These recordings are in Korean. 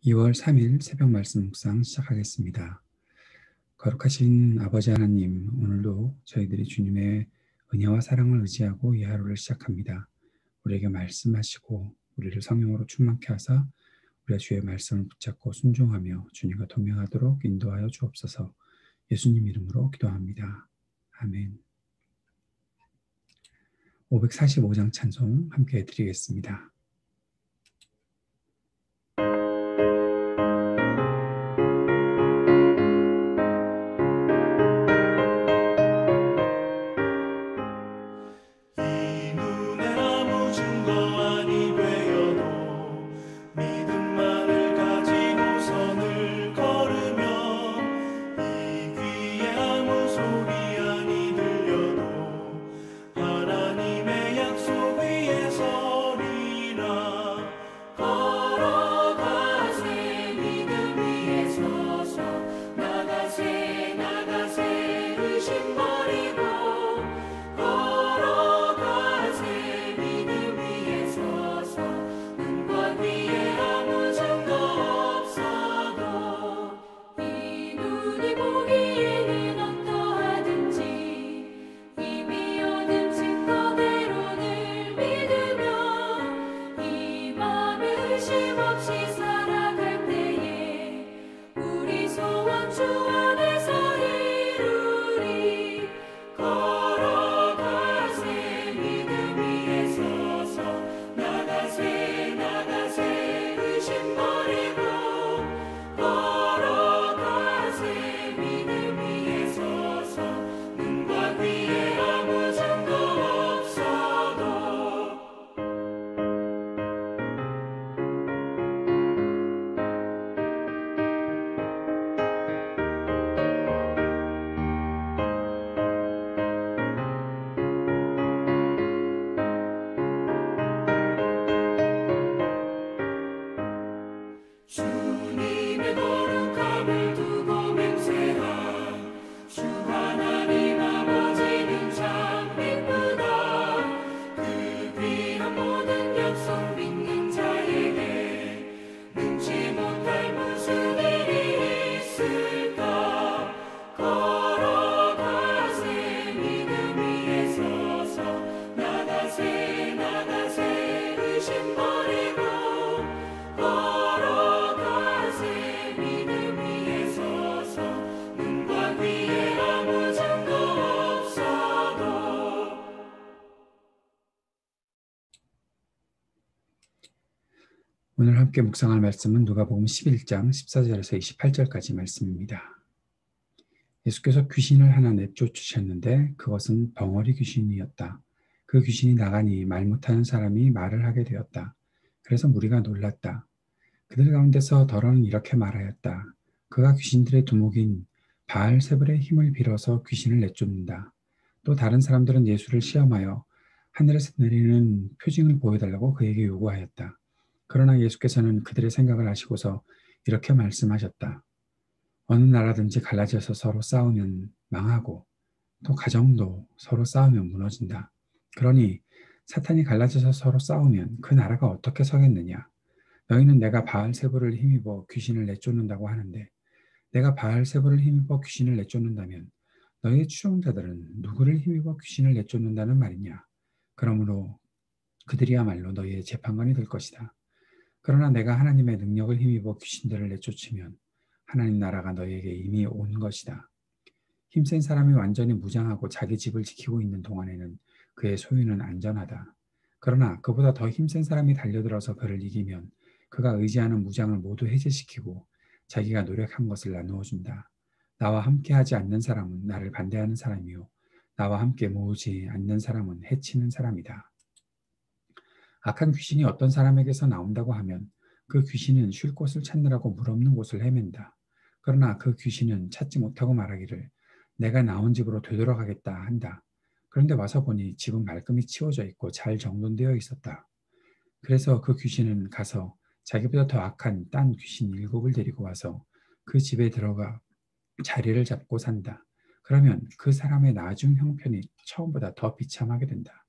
2월 3일 새벽 말씀 묵상 시작하겠습니다. 거룩하신 아버지 하나님, 오늘도 저희들이 주님의 은혜와 사랑을 의지하고 이 하루를 시작합니다. 우리에게 말씀하시고 우리를 성령으로 충만케 하사 우리가 주의 말씀을 붙잡고 순종하며 주님과 동행하도록 인도하여 주옵소서. 예수님 이름으로 기도합니다. 아멘. 545장 찬송 함께 드리겠습니다. 오늘 함께 묵상할 말씀은 누가복음 11장 14절에서 28절까지 말씀입니다. 예수께서 귀신을 하나 내쫓으셨는데 그것은 벙어리 귀신이었다. 그 귀신이 나가니 말 못하는 사람이 말을 하게 되었다. 그래서 무리가 놀랐다. 그들 가운데서 더러는 이렇게 말하였다. 그가 귀신들의 두목인 바알세불의 힘을 빌어서 귀신을 내쫓는다. 또 다른 사람들은 예수를 시험하여 하늘에서 내리는 표징을 보여달라고 그에게 요구하였다. 그러나 예수께서는 그들의 생각을 아시고서 이렇게 말씀하셨다. 어느 나라든지 갈라져서 서로 싸우면 망하고 또 가정도 서로 싸우면 무너진다. 그러니 사탄이 갈라져서 서로 싸우면 그 나라가 어떻게 서겠느냐? 너희는 내가 바알세불을 힘입어 귀신을 내쫓는다고 하는데 내가 바알세불을 힘입어 귀신을 내쫓는다면 너희의 추종자들은 누구를 힘입어 귀신을 내쫓는다는 말이냐? 그러므로 그들이야말로 너희의 재판관이 될 것이다. 그러나 내가 하나님의 능력을 힘입어 귀신들을 내쫓으면 하나님 나라가 너희에게 이미 온 것이다. 힘센 사람이 완전히 무장하고 자기 집을 지키고 있는 동안에는 그의 소유는 안전하다. 그러나 그보다 더 힘센 사람이 달려들어서 그를 이기면 그가 의지하는 무장을 모두 해제시키고 자기가 노력한 것을 나누어 준다. 나와 함께하지 않는 사람은 나를 반대하는 사람이요 나와 함께 모으지 않는 사람은 해치는 사람이다. 악한 귀신이 어떤 사람에게서 나온다고 하면 그 귀신은 쉴 곳을 찾느라고 물 없는 곳을 헤맨다. 그러나 그 귀신은 찾지 못하고 말하기를 내가 나온 집으로 되돌아가겠다 한다. 그런데 와서 보니 집은 말끔히 치워져 있고 잘 정돈되어 있었다. 그래서 그 귀신은 가서 자기보다 더 악한 딴 귀신 7을 데리고 와서 그 집에 들어가 자리를 잡고 산다. 그러면 그 사람의 나중 형편이 처음보다 더 비참하게 된다.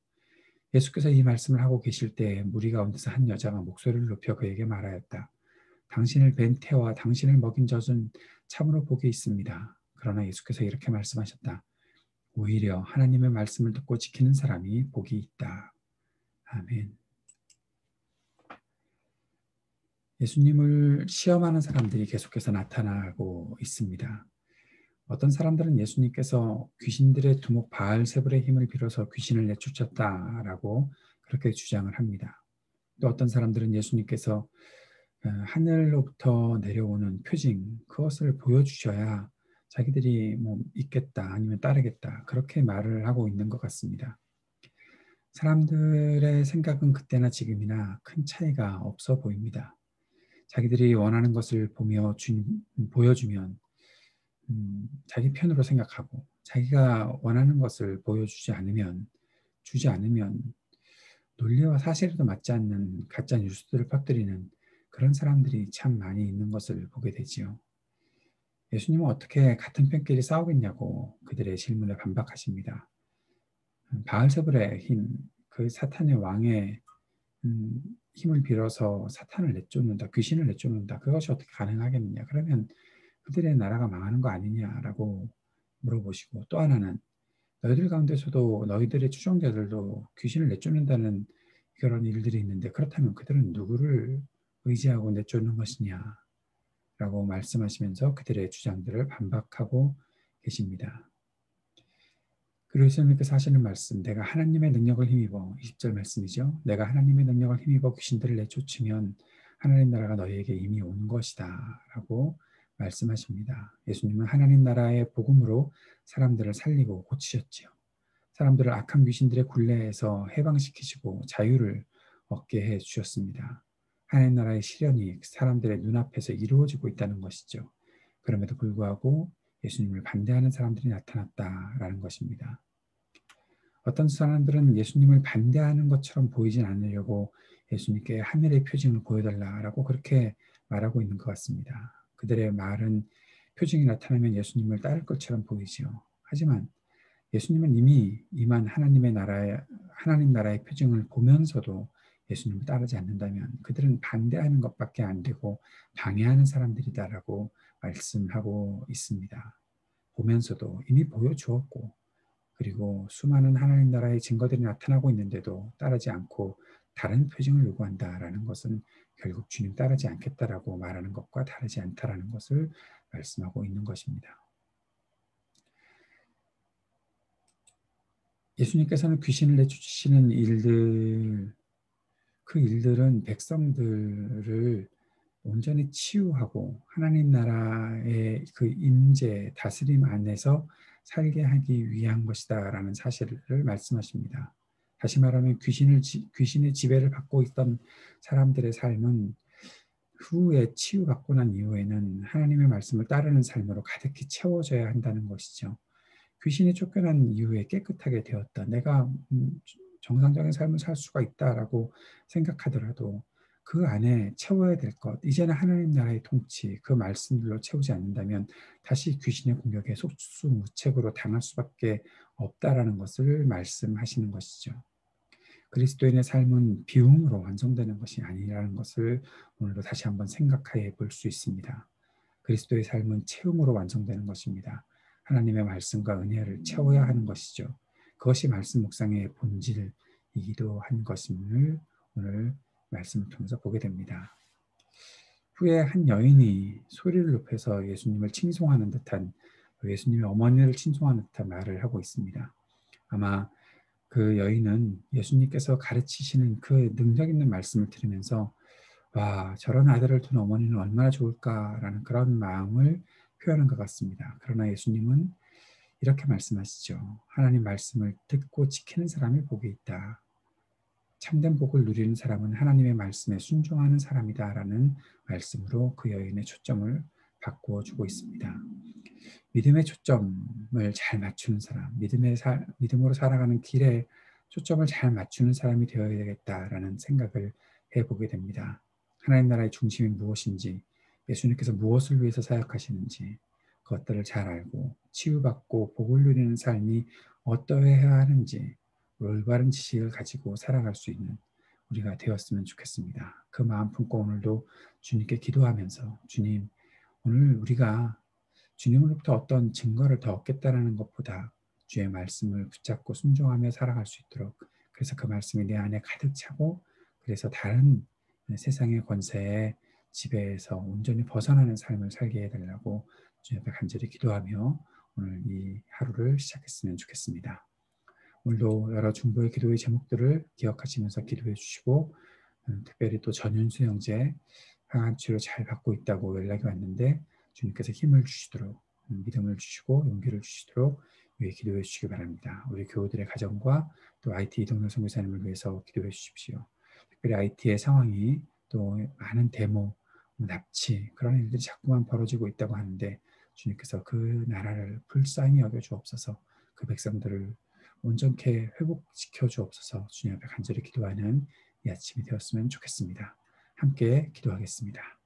예수께서 이 말씀을 하고 계실 때 무리 가운데서 한 여자가 목소리를 높여 그에게 말하였다. 당신을 뵌 태와 당신을 먹인 젖은 참으로 복이 있습니다. 그러나 예수께서 이렇게 말씀하셨다. 오히려 하나님의 말씀을 듣고 지키는 사람이 복이 있다. 아멘. 예수님을 시험하는 사람들이 계속해서 나타나고 있습니다. 어떤 사람들은 예수님께서 귀신들의 두목 바알세불의 힘을 빌어서 귀신을 내쫓았다라고 그렇게 주장을 합니다. 또 어떤 사람들은 예수님께서 하늘로부터 내려오는 표징, 그것을 보여주셔야 자기들이 뭐 믿겠다 아니면 따르겠다 그렇게 말을 하고 있는 것 같습니다. 사람들의 생각은 그때나 지금이나 큰 차이가 없어 보입니다. 자기들이 원하는 것을 보여주면 자기 편으로 생각하고 자기가 원하는 것을 주지 않으면 논리와 사실에도 맞지 않는 가짜 뉴스들을 퍼뜨리는 그런 사람들이 참 많이 있는 것을 보게 되지요. 예수님은 어떻게 같은 편끼리 싸우겠냐고 그들의 질문에 반박하십니다. 바알세불의 힘, 그 사탄의 왕의 힘을 빌어서 사탄을 내쫓는다, 귀신을 내쫓는다. 그것이 어떻게 가능하겠느냐? 그러면 그들의 나라가 망하는 거 아니냐라고 물어보시고 또 하나는 너희들 가운데서도 너희들의 추종자들도 귀신을 내쫓는다는 그런 일들이 있는데 그렇다면 그들은 누구를 의지하고 내쫓는 것이냐라고 말씀하시면서 그들의 주장들을 반박하고 계십니다. 그리고 예수님께서 하시는 말씀, 내가 하나님의 능력을 힘입어 20절 말씀이죠. 내가 하나님의 능력을 힘입어 귀신들을 내쫓으면 하나님 나라가 너희에게 이미 온 것이다 라고 말씀하십니다. 예수님은 하나님 나라의 복음으로 사람들을 살리고 고치셨지요. 사람들을 악한 귀신들의 굴레에서 해방시키시고 자유를 얻게 해 주셨습니다. 하나님 나라의 실현이 사람들의 눈앞에서 이루어지고 있다는 것이죠. 그럼에도 불구하고 예수님을 반대하는 사람들이 나타났다라는 것입니다. 어떤 사람들은 예수님을 반대하는 것처럼 보이진 않으려고 예수님께 하늘의 표징을 보여달라라고 그렇게 말하고 있는 것 같습니다. 그들의 말은 표징이 나타나면 예수님을 따를 것처럼 보이지요. 하지만 예수님은 이미 임한 하나님 나라의 표징을 보면서도 예수님을 따르지 않는다면 그들은 반대하는 것밖에 안 되고 방해하는 사람들이다라고 말씀하고 있습니다. 보면서도 이미 보여주었고 그리고 수많은 하나님 나라의 증거들이 나타나고 있는데도 따르지 않고 다른 표징을 요구한다라는 것은 결국 주님 따르지 않겠다라고 말하는 것과 다르지 않다라는 것을 말씀하고 있는 것입니다. 예수님께서는 귀신을 내쫓으시는 일들, 그 일들은 백성들을 온전히 치유하고 하나님 나라의 그 임재, 다스림 안에서 살게 하기 위한 것이다라는 사실을 말씀하십니다. 다시 말하면 귀신의 지배를 받고 있던 사람들의 삶은 후에 치유받고 난 이후에는 하나님의 말씀을 따르는 삶으로 가득히 채워져야 한다는 것이죠. 귀신이 쫓겨난 이후에 깨끗하게 되었다. 내가 정상적인 삶을 살 수가 있다라고 생각하더라도 그 안에 채워야 될 것, 이제는 하나님 나라의 통치, 그 말씀들로 채우지 않는다면 다시 귀신의 공격에 속수무책으로 당할 수밖에 없다라는 것을 말씀하시는 것이죠. 그리스도인의 삶은 비움으로 완성되는 것이 아니라는 것을 오늘도 다시 한번 생각해 볼 수 있습니다. 그리스도의 삶은 채움으로 완성되는 것입니다. 하나님의 말씀과 은혜를 채워야 하는 것이죠. 그것이 말씀 묵상의 본질이기도 한 것임을 오늘 말씀을 통해서 보게 됩니다. 후에 한 여인이 소리를 높여서 예수님을 칭송하는 듯한 예수님의 어머니를 칭송하는 듯한 말을 하고 있습니다. 아마 그 여인은 예수님께서 가르치시는 그 능력 있는 말씀을 들으면서 와, 저런 아들을 둔 어머니는 얼마나 좋을까라는 그런 마음을 표현한 것 같습니다. 그러나 예수님은 이렇게 말씀하시죠. 하나님 말씀을 듣고 지키는 사람이 복이 있다. 참된 복을 누리는 사람은 하나님의 말씀에 순종하는 사람이다라는 말씀으로 그 여인의 초점을 바꾸어 주고 있습니다. 믿음의 초점을 잘 맞추는 사람, 믿음으로 살아가는 길에 초점을 잘 맞추는 사람이 되어야 되겠다라는 생각을 해보게 됩니다. 하나님 나라의 중심이 무엇인지, 예수님께서 무엇을 위해서 사역하시는지 그것들을 잘 알고 치유받고 복을 누리는 삶이 어떠해야 하는지 올바른 지식을 가지고 살아갈 수 있는 우리가 되었으면 좋겠습니다. 그 마음 품고 오늘도 주님께 기도하면서 주님, 오늘 우리가 주님으로부터 어떤 증거를 더 얻겠다라는 것보다 주의 말씀을 붙잡고 순종하며 살아갈 수 있도록, 그래서 그 말씀이 내 안에 가득 차고, 그래서 다른 세상의 권세에 지배에서 온전히 벗어나는 삶을 살게 해달라고 주님 앞에 간절히 기도하며 오늘 이 하루를 시작했으면 좋겠습니다. 오늘도 여러 중보의 기도의 제목들을 기억하시면서 기도해 주시고, 특별히 또 전윤수 형제 항암 치료 잘 받고 있다고 연락이 왔는데 주님께서 힘을 주시도록, 믿음을 주시고 용기를 주시도록 기도해 주시기 바랍니다. 우리 교우들의 가정과 또 IT 이동열 선교사님을 위해서 기도해 주십시오. 특별히 IT의 상황이 또 많은 데모, 납치 그런 일들이 자꾸만 벌어지고 있다고 하는데 주님께서 그 나라를 불쌍히 여겨 주옵소서. 그 백성들을 온전케 회복시켜 주옵소서. 주님 앞에 간절히 기도하는 이 아침이 되었으면 좋겠습니다. 함께 기도하겠습니다.